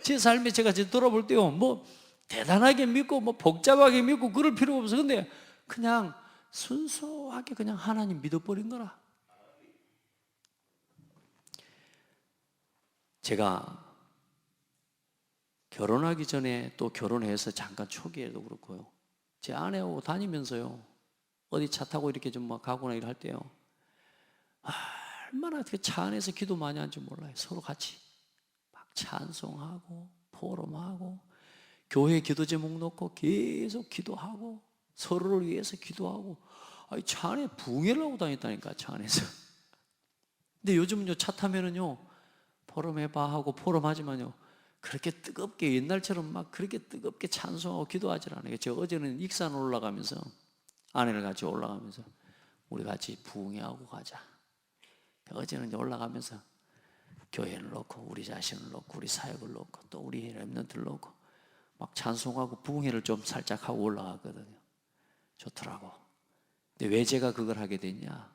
S1: 제 삶에 제가 돌아볼 때요, 뭐 대단하게 믿고 뭐 복잡하게 믿고 그럴 필요가 없어. 근데 그냥 순수하게 그냥 하나님 믿어버린 거라. 제가 결혼하기 전에 또 결혼해서 잠깐 초기에도 그렇고요, 제 아내하고 다니면서요, 어디 차 타고 이렇게 좀 막 가거나 일할 때요, 얼마나 차 안에서 기도 많이 하는지 몰라요. 서로 같이 막 찬송하고 포럼하고 교회 기도 제목 놓고 계속 기도하고 서로를 위해서 기도하고, 차 안에 붕해를 하고 다녔다니까, 차 안에서. 근데 요즘은요, 차 타면은요, 포럼 해봐 하고 포럼 하지만요, 그렇게 뜨겁게 옛날처럼 막 그렇게 뜨겁게 찬송하고 기도하지 않아요. 제가 어제는 익산 올라가면서 아내를 같이 올라가면서 우리 같이 부흥회하고 가자. 어제는 이제 올라가면서 교회를 놓고 우리 자신을 놓고 우리 사역을 놓고 또 우리 렘넌트를 놓고 막 찬송하고 부흥회를 좀 살짝 하고 올라갔거든요. 좋더라고. 근데 왜 제가 그걸 하게 됐냐?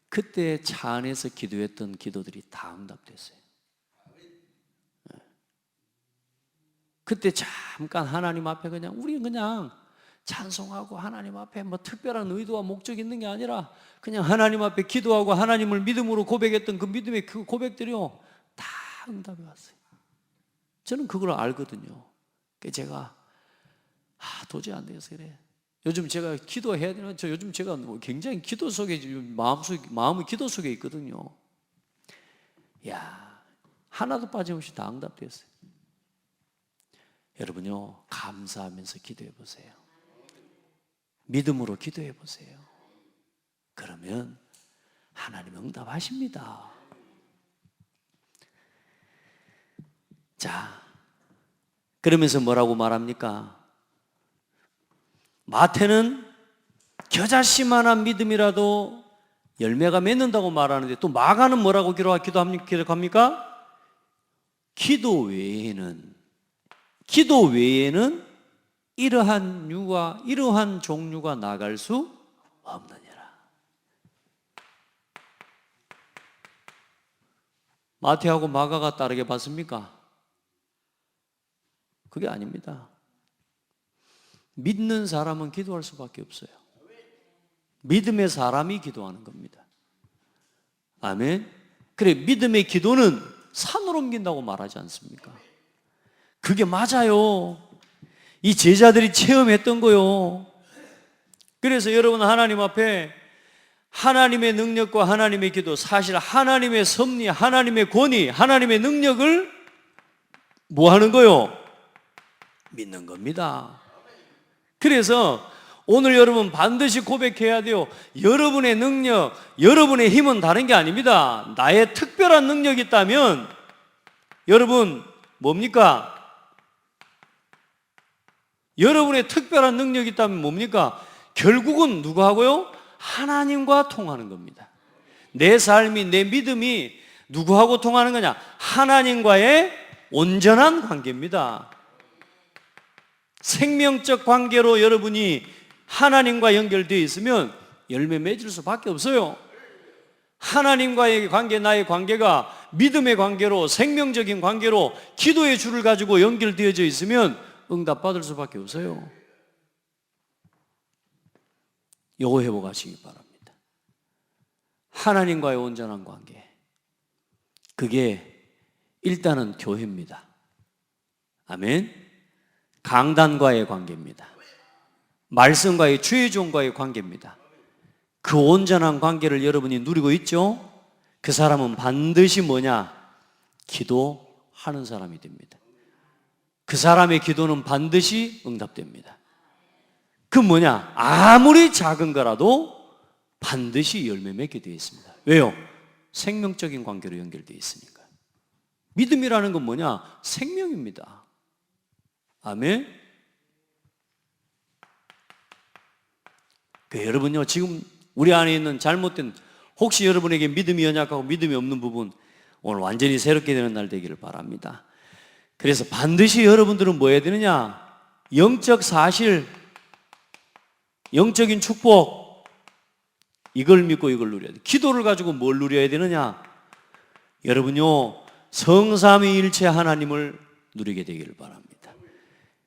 S1: 그때 차 안에서 기도했던 기도들이 다 응답됐어요. 그때 잠깐 하나님 앞에 우리 그냥 찬송하고 하나님 앞에 뭐 특별한 의도와 목적이 있는 게 아니라 그냥 하나님 앞에 기도하고 하나님을 믿음으로 고백했던 그 믿음의 그 고백들이요, 다 응답이 왔어요. 저는 그걸 알거든요. 그래서 제가 도저히 안 되겠어 그래. 요즘 제가 기도해야 되나? 요즘 제가 굉장히 기도 속에 마음이 기도 속에 있거든요. 야, 하나도 빠짐없이 다 응답됐어요. 여러분요, 감사하면서 기도해 보세요. 믿음으로 기도해 보세요. 그러면 하나님 응답하십니다. 자, 그러면서 뭐라고 말합니까? 마태는 겨자씨만한 믿음이라도 열매가 맺는다고 말하는데 또 마가는 뭐라고 기록합니까? 기도 외에는 이러한 종류가 나갈 수 없느니라. 마태하고 마가가 따르게 봤습니까? 그게 아닙니다. 믿는 사람은 기도할 수밖에 없어요. 믿음의 사람이 기도하는 겁니다. 아멘. 그래, 믿음의 기도는 산을 옮긴다고 말하지 않습니까? 그게 맞아요. 이 제자들이 체험했던 거요. 그래서 여러분, 하나님 앞에 하나님의 능력과 하나님의 기도, 사실 하나님의 섭리, 하나님의 권위, 하나님의 능력을 뭐 하는 거요? 믿는 겁니다. 그래서 오늘 여러분 반드시 고백해야 돼요. 여러분의 능력, 여러분의 힘은 다른 게 아닙니다. 나의 특별한 능력이 있다면 여러분 뭡니까? 여러분의 특별한 능력이 있다면 뭡니까? 결국은 누구하고요? 하나님과 통하는 겁니다. 내 삶이, 내 믿음이 누구하고 통하는 거냐? 하나님과의 온전한 관계입니다. 생명적 관계로 여러분이 하나님과 연결되어 있으면 열매 맺을 수밖에 없어요. 하나님과의 관계, 나의 관계가 믿음의 관계로, 생명적인 관계로, 기도의 줄을 가지고 연결되어져 있으면 응답받을 수밖에 없어요. 요거 회복하시기 바랍니다. 하나님과의 온전한 관계, 그게 일단은 교회입니다. 아멘. 강단과의 관계입니다. 말씀과의, 주의 종과의 관계입니다. 그 온전한 관계를 여러분이 누리고 있죠? 그 사람은 반드시 뭐냐? 기도하는 사람이 됩니다. 그 사람의 기도는 반드시 응답됩니다. 그 뭐냐? 아무리 작은 거라도 반드시 열매 맺게 되어 있습니다. 왜요? 생명적인 관계로 연결되어 있으니까. 믿음이라는 건 뭐냐? 생명입니다. 아멘. 여러분요, 지금 우리 안에 있는 잘못된, 혹시 여러분에게 믿음이 연약하고 믿음이 없는 부분, 오늘 완전히 새롭게 되는 날 되기를 바랍니다. 그래서 반드시 여러분들은 뭐 해야 되느냐? 영적 사실, 영적인 축복, 이걸 믿고 이걸 누려야 돼. 기도를 가지고 뭘 누려야 되느냐? 여러분요, 성삼위일체 하나님을 누리게 되기를 바랍니다.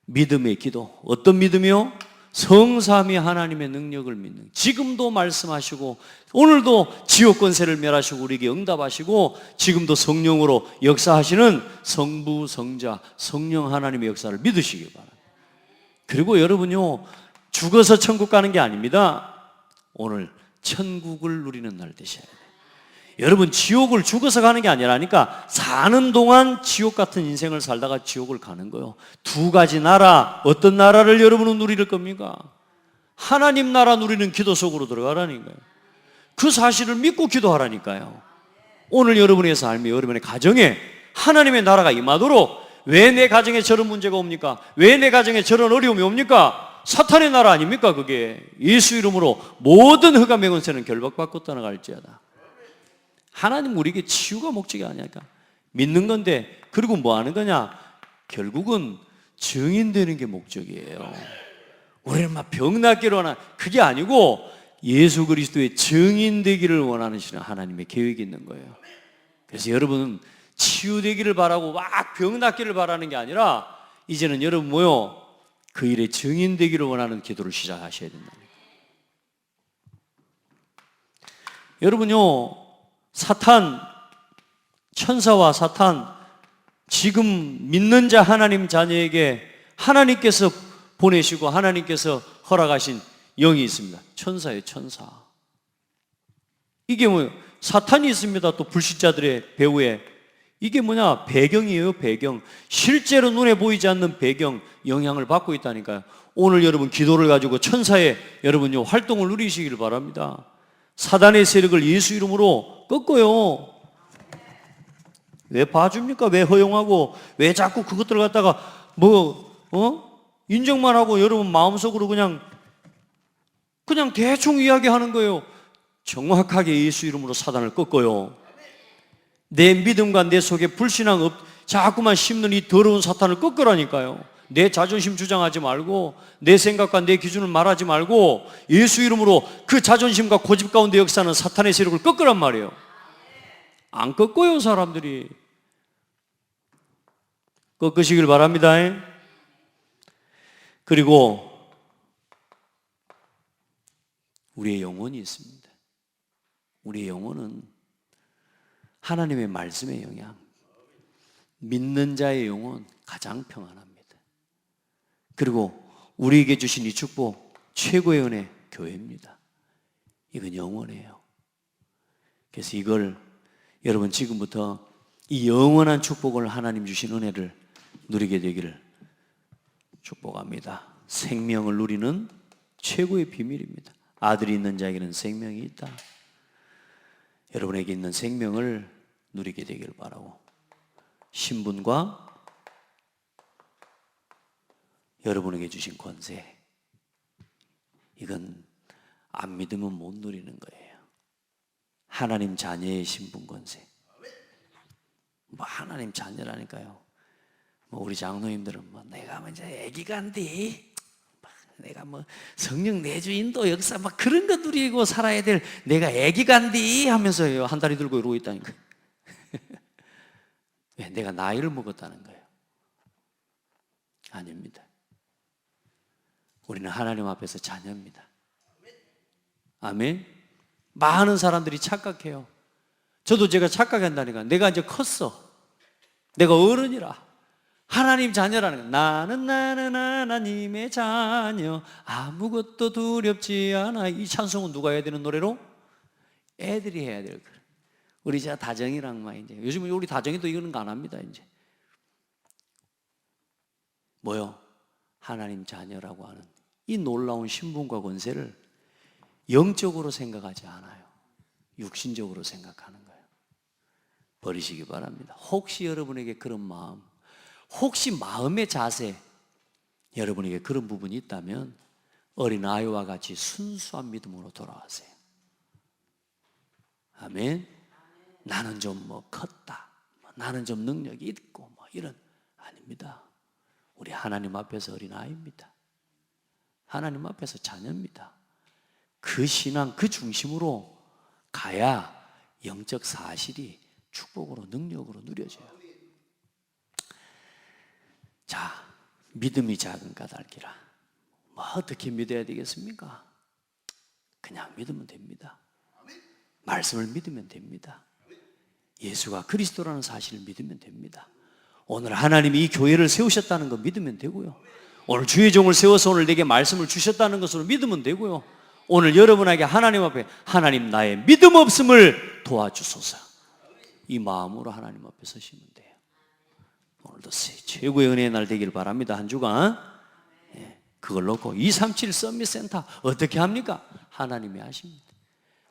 S1: 믿음의 기도, 어떤 믿음이요? 성삼위 하나님의 능력을 믿는, 지금도 말씀하시고 오늘도 지옥 권세를 멸하시고 우리에게 응답하시고 지금도 성령으로 역사하시는 성부, 성자, 성령 하나님의 역사를 믿으시기 바랍니다. 그리고 여러분요, 죽어서 천국 가는 게 아닙니다. 오늘 천국을 누리는 날 되셔야 돼요. 여러분, 지옥을 죽어서 가는 게 아니라니까, 사는 동안 지옥 같은 인생을 살다가 지옥을 가는 거예요. 두 가지 나라, 어떤 나라를 여러분은 누릴 겁니까? 하나님 나라 누리는 기도 속으로 들어가라니까요. 그 사실을 믿고 기도하라니까요. 오늘 여러분의 삶에, 여러분의 가정에 하나님의 나라가 임하도록. 왜 내 가정에 저런 문제가 옵니까? 왜 내 가정에 저런 어려움이 옵니까? 사탄의 나라 아닙니까? 그게 예수 이름으로 모든 흑암 맹원세는 결박받고 떠나갈지어다. 하나님 우리에게 치유가 목적이 아니니까 믿는 건데, 그리고 뭐 하는 거냐? 결국은 증인되는 게 목적이에요. 우리는 막 병 낫기를 원하는, 그게 아니고 예수 그리스도의 증인 되기를 원하는 하나님의 계획이 있는 거예요. 그래서 여러분은 치유되기를 바라고 막 병 낫기를 바라는 게 아니라, 이제는 여러분 뭐요? 그 일에 증인 되기를 원하는 기도를 시작하셔야 된다. 여러분요, 사탄, 천사와 사탄, 지금 믿는 자 하나님 자녀에게 하나님께서 보내시고 하나님께서 허락하신 영이 있습니다. 천사예요, 천사. 이게 뭐예요? 사탄이 있습니다. 또 불신자들의 배후에. 이게 뭐냐? 배경이에요, 배경. 실제로 눈에 보이지 않는 배경, 영향을 받고 있다니까요. 오늘 여러분 기도를 가지고 천사의 여러분요 활동을 누리시길 바랍니다. 사단의 세력을 예수 이름으로 꺾어요. 왜 봐줍니까? 왜 허용하고, 왜 자꾸 그것들 갖다가 인정만 하고 여러분 마음속으로 그냥 대충 이야기하는 거예요. 정확하게 예수 이름으로 사단을 꺾어요. 내 믿음과 내 속에 불신앙 자꾸만 심는 이 더러운 사탄을 꺾으라니까요. 내 자존심 주장하지 말고 내 생각과 내 기준을 말하지 말고 예수 이름으로 그 자존심과 고집 가운데 역사하는 사탄의 세력을 꺾으란 말이에요. 안 꺾어요. 사람들이. 꺾으시길 바랍니다. 그리고 우리의 영혼이 있습니다. 우리의 영혼은 하나님의 말씀의 영향, 믿는 자의 영혼 가장 평안합니다. 그리고 우리에게 주신 이 축복, 최고의 은혜, 교회입니다. 이건 영원해요. 그래서 이걸 여러분 지금부터 이 영원한 축복을 하나님 주신 은혜를 누리게 되기를 축복합니다. 생명을 누리는 최고의 비밀입니다. 아들이 있는 자에게는 생명이 있다. 여러분에게 있는 생명을 누리게 되기를 바라고, 신분과 여러분에게 주신 권세, 이건 안 믿으면 못 누리는 거예요. 하나님 자녀의 신분 권세. 뭐 하나님 자녀라니까요. 뭐 우리 장로님들은 뭐 내가 먼저 애기가 한디, 내가 뭐 성령 내주 인도 역사 막 그런 거 누리고 살아야 될 내가 애기가 한디 하면서 한 다리 들고 이러고 있다니까요. 왜? 내가 나이를 먹었다는 거예요. 아닙니다. 우리는 하나님 앞에서 자녀입니다. 아멘. 많은 사람들이 착각해요. 저도 제가 착각한다니까. 내가 이제 컸어. 내가 어른이라. 하나님 자녀라는 거예요. 나는 하나님의 자녀, 아무것도 두렵지 않아. 이 찬송은 누가 해야 되는 노래로? 애들이 해야 될 거예요. 우리 자 다정이랑 막 이제 요즘 우리 다정이도 이거는 안 합니다. 이제 뭐요? 하나님 자녀라고 하는 이 놀라운 신분과 권세를 영적으로 생각하지 않아요. 육신적으로 생각하는 거예요. 버리시기 바랍니다. 혹시 여러분에게 그런 마음, 혹시 마음의 자세, 여러분에게 그런 부분이 있다면 어린아이와 같이 순수한 믿음으로 돌아가세요. 아멘. 나는 좀 뭐 컸다, 나는 좀 능력이 있고 뭐 이런, 아닙니다. 우리 하나님 앞에서 어린아이입니다. 하나님 앞에서 자녀입니다. 그 신앙, 그 중심으로 가야 영적 사실이 축복으로, 능력으로 누려져요. 자, 믿음이 작은 까닭이라. 뭐 어떻게 믿어야 되겠습니까? 그냥 믿으면 됩니다. 말씀을 믿으면 됩니다. 예수가 그리스도라는 사실을 믿으면 됩니다. 오늘 하나님이 이 교회를 세우셨다는 거 믿으면 되고요. 오늘 주의 종을 세워서 오늘 내게 말씀을 주셨다는 것으로 믿으면 되고요. 오늘 여러분에게 하나님 앞에 하나님 나의 믿음 없음을 도와주소서, 이 마음으로 하나님 앞에 서시면 돼요. 오늘도 최고의 은혜의 날 되기를 바랍니다. 한 주간 그걸 놓고 237 서밋 센터 어떻게 합니까? 하나님이 하십니다.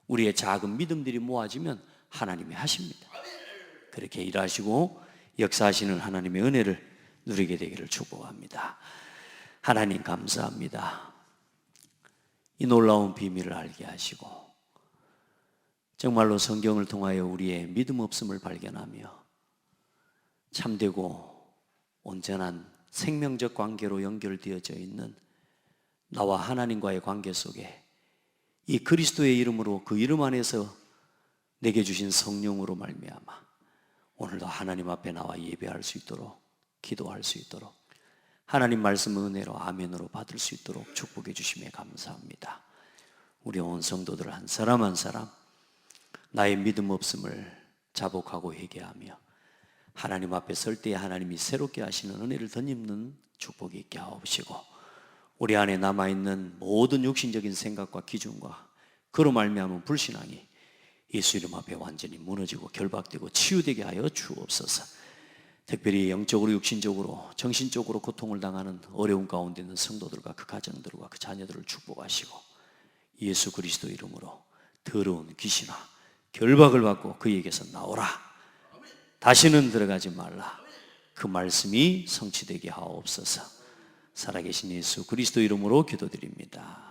S1: 우리의 작은 믿음들이 모아지면 하나님이 하십니다. 그렇게 일하시고 역사하시는 하나님의 은혜를 누리게 되기를 축복합니다. 하나님 감사합니다. 이 놀라운 비밀을 알게 하시고 정말로 성경을 통하여 우리의 믿음 없음을 발견하며 참되고 온전한 생명적 관계로 연결되어져 있는 나와 하나님과의 관계 속에 이 그리스도의 이름으로, 그 이름 안에서 내게 주신 성령으로 말미암아 오늘도 하나님 앞에 나와 예배할 수 있도록, 기도할 수 있도록, 하나님 말씀 은혜로 아멘으로 받을 수 있도록 축복해 주심에 감사합니다. 우리 온 성도들 한 사람 한 사람 나의 믿음 없음을 자복하고 회개하며 하나님 앞에 설 때에 하나님이 새롭게 하시는 은혜를 덧입는 축복이 있게 하옵시고, 우리 안에 남아있는 모든 육신적인 생각과 기준과 그로 말미암은 불신앙이 예수 이름 앞에 완전히 무너지고 결박되고 치유되게 하여 주옵소서. 특별히 영적으로, 육신적으로, 정신적으로 고통을 당하는 어려운 가운데 있는 성도들과 그 가정들과 그 자녀들을 축복하시고 예수 그리스도 이름으로 더러운 귀신아 결박을 받고 그에게서 나오라, 다시는 들어가지 말라, 그 말씀이 성취되게 하옵소서. 살아계신 예수 그리스도 이름으로 기도드립니다.